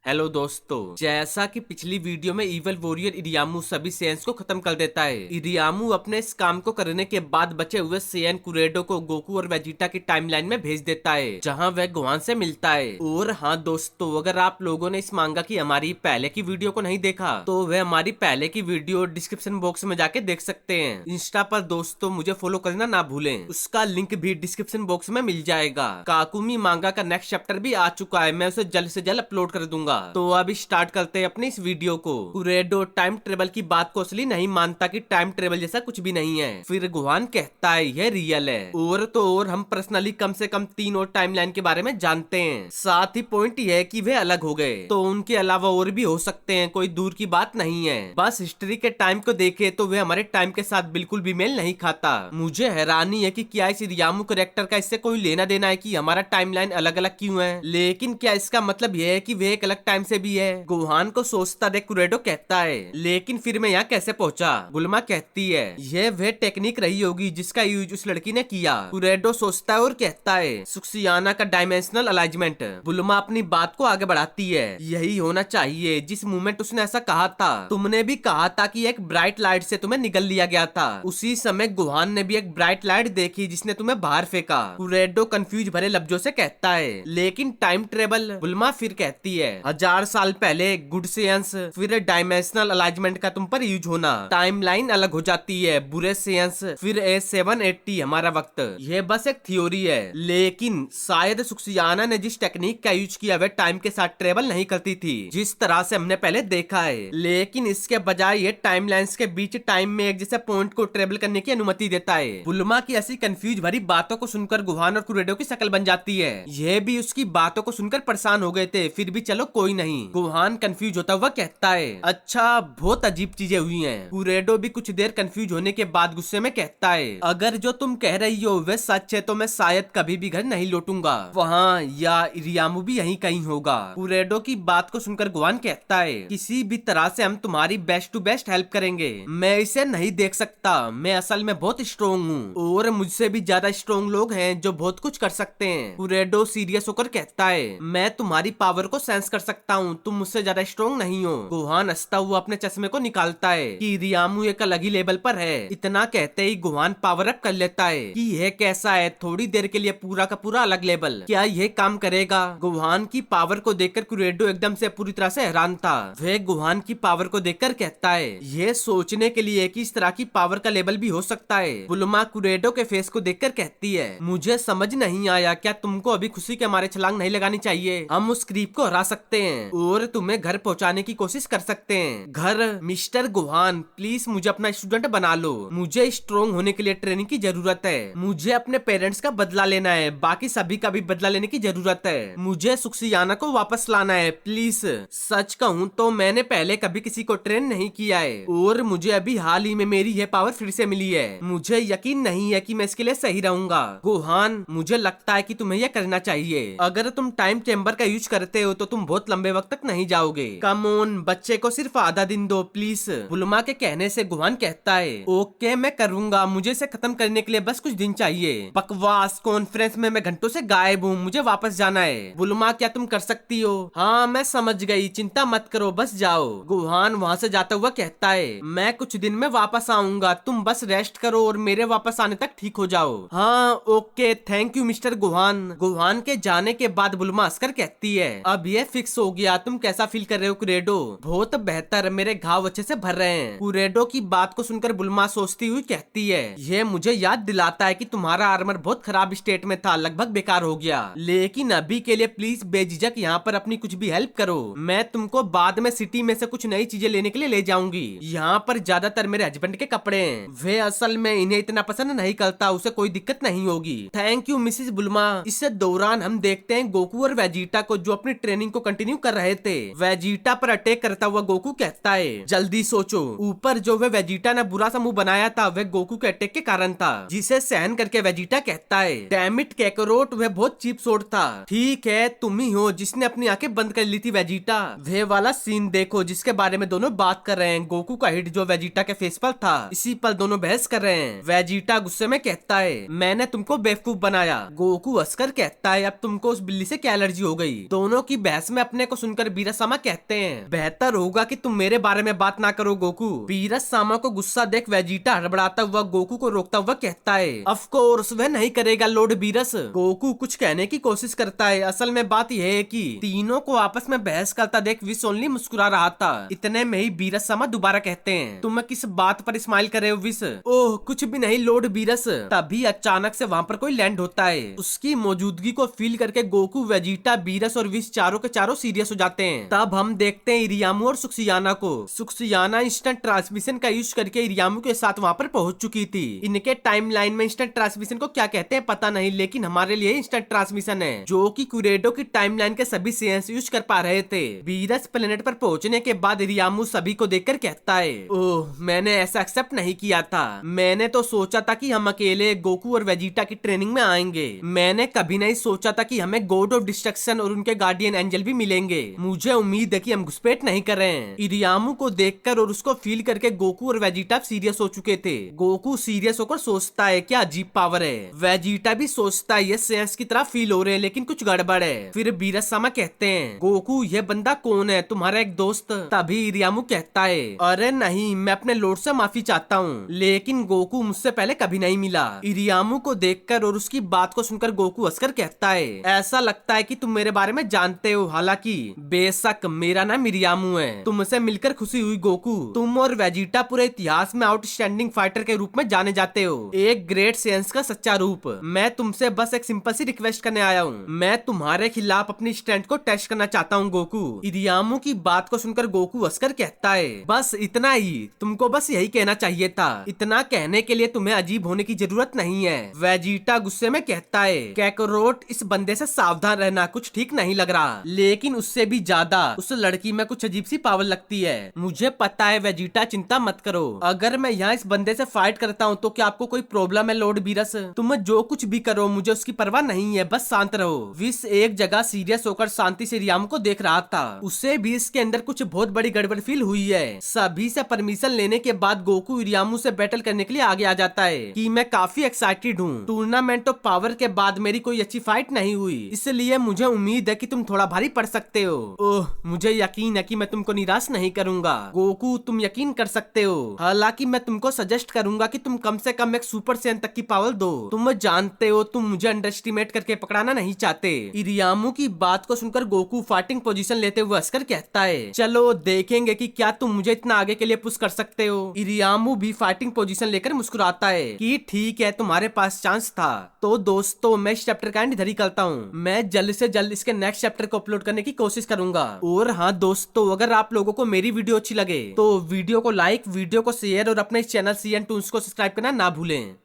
Hello दोस्तों, जैसा कि पिछली वीडियो में इवल वॉरियर इरियामू सभी सेयन्स को खत्म कर देता है। इरियामू अपने इस काम को करने के बाद बचे हुए सेयन कुरेडो को गोकू और वेजिटा की टाइमलाइन में भेज देता है, जहां वह गोहान से मिलता है। और हाँ दोस्तों, अगर आप लोगों ने इस मांगा की हमारी पहले की वीडियो को नहीं देखा तो वह हमारी पहले की वीडियो डिस्क्रिप्शन बॉक्स में जाके देख सकते हैं। इंस्टा पर दोस्तों मुझे फॉलो करना ना भूलें, उसका लिंक भी डिस्क्रिप्शन बॉक्स में मिल जाएगा। काकुमी मांगा का नेक्स्ट चैप्टर भी आ चुका है, मैं उसे जल्द से जल्द अपलोड कर दूंगा। तो अभी स्टार्ट करते हैं अपनी इस वीडियो को। कुरेडो टाइम ट्रेवल की बात को असली नहीं मानता कि टाइम ट्रेवल जैसा कुछ भी नहीं है। फिर गोहान कहता है यह रियल है। और तो और हम पर्सनली कम से कम 3 और टाइमलाइन के बारे में जानते हैं। साथ ही पॉइंट यह है कि वे अलग हो गए, तो उनके अलावा और भी हो सकते हैं, कोई दूर की बात नहीं है। बस हिस्ट्री के टाइम को देखे तो वे हमारे टाइम के साथ बिल्कुल भी मेल नहीं खाता। मुझे हैरानी है कि क्या इस रियामू कैरेक्टर का इससे कोई लेना देना है कि हमारा टाइमलाइन अलग अलग क्यों है। लेकिन क्या इसका मतलब यह है कि वे एक अलग टाइम से भी है? गोहान को सोचता देख कुरेडो कहता है लेकिन फिर मैं यहाँ कैसे पहुंचा? बुल्मा कहती है यह वह टेक्निक रही होगी जिसका यूज उस लड़की ने किया। कुरेडो सोचता है और कहता है सुक्सियाना का डायमेंशनल अलाइनमेंट। बुल्मा अपनी बात को आगे बढ़ाती है यही होना चाहिए जिस मोमेंट उसने ऐसा कहा था। तुमने भी कहा था कि एक ब्राइट लाइट से तुम्हें निगल लिया गया था। उसी समय गोहान ने भी एक ब्राइट लाइट देखी जिसने तुम्हें बाहर फेंका। कुरेडो कंफ्यूज भरे लफ्जों से कहता है लेकिन टाइम ट्रेवल। बुल्मा फिर कहती है 1000 साल पहले गुड सेंस फिर डायमेंशनल अलाइनमेंट का तुम पर यूज होना, टाइमलाइन अलग हो जाती है। बुरे सेंस फिर A780 हमारा वक्त। यह बस एक थ्योरी है, लेकिन शायद सुक्सियाना ने जिस टेक्निक का यूज किया वह टाइम के साथ ट्रेवल नहीं करती थी जिस तरह से हमने पहले देखा है। लेकिन इसके बजाय ये टाइमलाइंस के बीच टाइम में एक जैसे पॉइंट को ट्रेवल करने की अनुमति देता है। बुल्मा की ऐसी कंफ्यूज भरी बातों को सुनकर गोहान और कुरेडो की शक्ल बन जाती है। यह भी उसकी बातों को सुनकर परेशान हो गए थे, फिर भी चलो कोई नहीं। गोहान कंफ्यूज होता हुआ कहता है अच्छा बहुत अजीब चीजें हुई हैं। कुरेडो भी कुछ देर कंफ्यूज होने के बाद गुस्से में कहता है अगर जो तुम कह रही हो वह सच है तो मैं शायद कभी भी घर नहीं लौटूंगा, वहाँ या इरियामू भी यहीं कहीं होगा। कुरेडो की बात को सुनकर गोहान कहता है किसी भी तरह से हम तुम्हारी बेस्ट टू बेस्ट हेल्प करेंगे। मैं इसे नहीं देख सकता, मैं असल में बहुत स्ट्रोंग हूँ और मुझसे भी ज्यादा स्ट्रोंग लोग हैं जो बहुत कुछ कर सकते हैं। कुरेडो सीरियस होकर कहता है मैं तुम्हारी पावर को सेंस कर सकता हूँ, तुम मुझसे ज्यादा स्ट्रोंग नहीं हो। गोहान हंसता हुआ अपने चश्मे को निकालता है कि रियामू एक अलग ही लेवल पर है। इतना कहते ही गोहान पावर अप कर लेता है कि यह कैसा है, थोड़ी देर के लिए पूरा का पूरा अलग लेवल, क्या यह काम करेगा? गोहान की पावर को देखकर कुरेडो एकदम से पूरी तरह से हैरान था। वह गोहान की पावर को देखकर कहता है यह सोचने के लिए कि इस तरह की पावर का लेवल भी हो सकता है। बुल्मा कुरेडो के फेस को देखकर कहती है मुझे समझ नहीं आया, क्या तुमको अभी खुशी के मारे छलांग नहीं लगानी चाहिए? हम उस क्रीप को हरा सकते हैं और तुम्हें घर पहुंचाने की कोशिश कर सकते हैं। घर? मिस्टर गोहान प्लीज मुझे अपना स्टूडेंट बना लो, मुझे स्ट्रोंग होने के लिए ट्रेनिंग की जरूरत है। मुझे अपने पेरेंट्स का बदला लेना है, बाकी सभी का भी बदला लेने की जरूरत है। मुझे सुक्सियाना को वापस लाना है प्लीज। सच कहूँ तो मैंने पहले कभी किसी को ट्रेन नहीं किया है और मुझे अभी हाल ही में मेरी यह पावर फिर से मिली है। मुझे यकीन नहीं है कि मैं इसके लिए सही रहूंगा। गोहान मुझे लगता है कि तुम्हें यह करना चाहिए। अगर तुम टाइम चेम्बर का यूज करते हो तो तुम बहुत लंबे वक्त तक नहीं जाओगे। कम ऑन, बच्चे को सिर्फ आधा दिन दो प्लीज। बुल्मा के कहने से गोहान कहता है ओके मैं करूंगा, मुझे इसे खत्म करने के लिए बस कुछ दिन चाहिए। बकवास, कॉन्फ्रेंस में मैं घंटों से गायब हूँ, मुझे वापस जाना है। बुल्मा क्या तुम कर सकती हो? हाँ मैं समझ गई, चिंता मत करो, बस जाओ। गोहान वहाँ से जाता हुआ कहता है मैं कुछ दिन में वापस आऊंगा, तुम बस रेस्ट करो और मेरे वापस आने तक ठीक हो जाओ। हाँ okay thank you mister Gohan. Gohan के जाने के बाद बुल्मा हंसकर कहती है अब ये फिक्स हो गया, तुम कैसा फील कर रहे हो कुरेडो? बहुत बेहतर, मेरे घाव अच्छे से भर रहे हैं। कुरेडो की बात को सुनकर बुल्मा सोचती हुई कहती है ये मुझे याद दिलाता है कि तुम्हारा आर्मर बहुत खराब स्टेट में था, लगभग बेकार हो गया। लेकिन अभी के लिए प्लीज बेझिझक यहाँ पर अपनी कुछ भी हेल्प करो, मैं तुमको बाद में सिटी में से कुछ नई चीजें लेने के लिए ले जाऊंगी। यहाँ पर ज्यादातर मेरे हस्बैंड के कपड़े हैं, वे असल में इन्हें इतना पसंद नहीं करता, उसे कोई दिक्कत नहीं होगी। Thank you Mrs बुल्मा। इससे दौरान हम देखते हैं गोकू और वेजिटा को जो अपनी ट्रेनिंग को कंटिन्यू कर रहे थे। वेजिटा पर अटैक करता हुआ गोकू कहता है जल्दी सोचो, ऊपर जो वह वेजिटा ने बुरा सा मुंह बनाया था वह गोकू के अटैक के कारण था, जिसे सहन करके वेजिटा कहता है डैम इट कैकरोट, वह बहुत चीप शॉट था। ठीक है तुम ही हो जिसने अपनी आंखें बंद कर ली थी वेजिटा। वह वाला सीन देखो जिसके बारे में दोनों बात कर रहे हैं, गोकू का हिट जो वेजिटा के फेस पर था, इसी पर दोनों बहस कर रहे हैं। वेजिटा गुस्से में कहता है मैंने तुमको बेवकूफ बनाया। गोकू हंसकर कहता है अब तुमको उस बिल्ली से क्या एलर्जी हो गई? दोनों की बहस में अपने अपने को सुनकर बीरसामा कहते हैं, बेहतर होगा कि तुम मेरे बारे में बात ना करो गोकू। बीरसामा को गुस्सा देख वेजिटा हड़बड़ाता हुआ गोकू को रोकता हुआ कहता है, ऑफ कोर्स वह नहीं करेगा लॉर्ड बीरस। गोकू कुछ कहने की कोशिश करता है। असल में बात यह है कि तीनों को आपस में बहस करता देख विश ओनली मुस्कुरा रहा था। इतने में ही बीरसामा दोबारा कहते हैं, तुम किस बात पर स्माइल कर रहे हो विश? ओह कुछ भी नहीं लॉर्ड बीरस। तभी अचानक से वहाँ पर कोई लैंड होता है। उसकी मौजूदगी को फील करके गोकू, वेजिटा, बीरस और विश चारों के चारों सीरियस हो जाते हैं। तब हम देखते हैं इरियामू और सुक्सियाना को। सुक्सियाना इंस्टेंट ट्रांसमिशन का यूज करके इरियामू के साथ वहाँ पर पहुंच चुकी थी। इनके टाइमलाइन में इंस्टेंट ट्रांसमिशन को क्या कहते हैं पता नहीं, लेकिन हमारे लिए इंस्टेंट ट्रांसमिशन है, जो कि कुरेडो की टाइमलाइन के सभी सेंस यूज कर पा रहे थे। बीरस प्लेनेट पर पहुंचने के बाद इरियामू सभी को देखकर कहता है, ओह मैंने ऐसा एक्सेप्ट नहीं किया था। मैंने तो सोचा था कि हम अकेले गोकू और वेजिटा की ट्रेनिंग में आएंगे। मैंने कभी नहीं सोचा था कि हमें गॉड ऑफ डिस्ट्रक्शन और उनके गार्डियन एंजल भी मिलेंगे। मुझे उम्मीद है कि हम घुसपैठ नहीं कर रहे हैं। इरियामू को देखकर और उसको फील करके गोकू और वेजिटा सीरियस हो चुके थे। गोकू सीरियस होकर सोचता है क्या अजीब पावर है। वेजिटा भी सोचता है ये सेंस की तरह फील हो रहे हैं लेकिन कुछ गड़बड़ है। फिर बीरसामा कहते हैं, गोकू ये बंदा कौन है, तुम्हारा एक दोस्त? तभी इरियामू कहता है, अरे नहीं मैं अपने लॉर्ड से माफी चाहता हूँ, लेकिन गोकू मुझसे पहले कभी नहीं मिला। इरियामू को देखकर और उसकी बात को सुनकर गोकू हंसकर कहता है, ऐसा लगता है कि तुम मेरे बारे में जानते हो। हालांकि बेशक मेरा नाम इरियामू है। तुमसे मिलकर खुशी हुई गोकू। तुम और वेजिटा पूरे इतिहास में आउटस्टैंडिंग फाइटर के रूप में जाने जाते हो, एक ग्रेट सेंस का सच्चा रूप। मैं तुमसे बस एक सिंपल सी रिक्वेस्ट करने आया हूँ। मैं तुम्हारे खिलाफ अपनी स्ट्रेंथ को टेस्ट करना चाहता हूँ गोकू। इरियामू की बात को सुनकर गोकू हंसकर कहता है, बस इतना ही, तुमको बस यही कहना चाहिए था। इतना कहने के लिए तुम्हें अजीब होने की जरूरत नहीं है। वेजिटा गुस्से में कहता है, कैकरोट इस बंदे से सावधान रहना, कुछ ठीक नहीं लग रहा। लेकिन उससे भी ज्यादा उस लड़की में कुछ अजीब सी पावर लगती है। मुझे पता है वेजिटा, चिंता मत करो। अगर मैं यहाँ इस बंदे से फाइट करता हूँ तो क्या आपको कोई प्रॉब्लम है लॉर्ड बीरस? तुम जो कुछ भी करो मुझे उसकी परवाह नहीं है, बस शांत रहो। विश एक जगह सीरियस होकर शांति से इरियामू को देख रहा था। उसे भी इसके अंदर कुछ बहुत बड़ी गड़बड़ फील हुई है। सभी से परमिशन लेने के बाद गोकू इरियामू से बैटल करने के लिए आगे आ जाता है कि मैं काफी एक्साइटेड हूँ। टूर्नामेंट ऑफ पावर के बाद मेरी कोई अच्छी फाइट नहीं हुई, इसलिए मुझे उम्मीद है कि तुम थोड़ा भारी पड़ सकते हो। ओह मुझे यकीन है कि मैं तुमको निराश नहीं करूंगा। गोकू तुम यकीन कर सकते हो। हालांकि मैं तुमको सजेस्ट करूंगा कि तुम कम से कम एक सुपर सैन तक की पावर दो। तुम जानते हो तुम मुझे अंडर एस्टिमेट करके पकड़ाना नहीं चाहते। इरियामू की बात को सुनकर गोकू फाइटिंग पोजीशन लेते हुए हंसकर कहता है, चलो देखेंगे कि क्या तुम मुझे इतना आगे के लिए पुश कर सकते हो। इरियामू भी फाइटिंग पोजीशन लेकर मुस्कुराता है कि ठीक है तुम्हारे पास चांस था। तो दोस्तों मैं इस चैप्टर का एंड इधर ही करता हूँ। मैं जल्द से जल्द इसके नेक्स्ट चैप्टर को अपलोड करने की कोशिश करूंगा। और हाँ दोस्तों, अगर आप लोगों को मेरी वीडियो अच्छी लगे तो वीडियो को लाइक, वीडियो को शेयर और अपने इस चैनल CN Toons को सब्सक्राइब करना ना भूलें।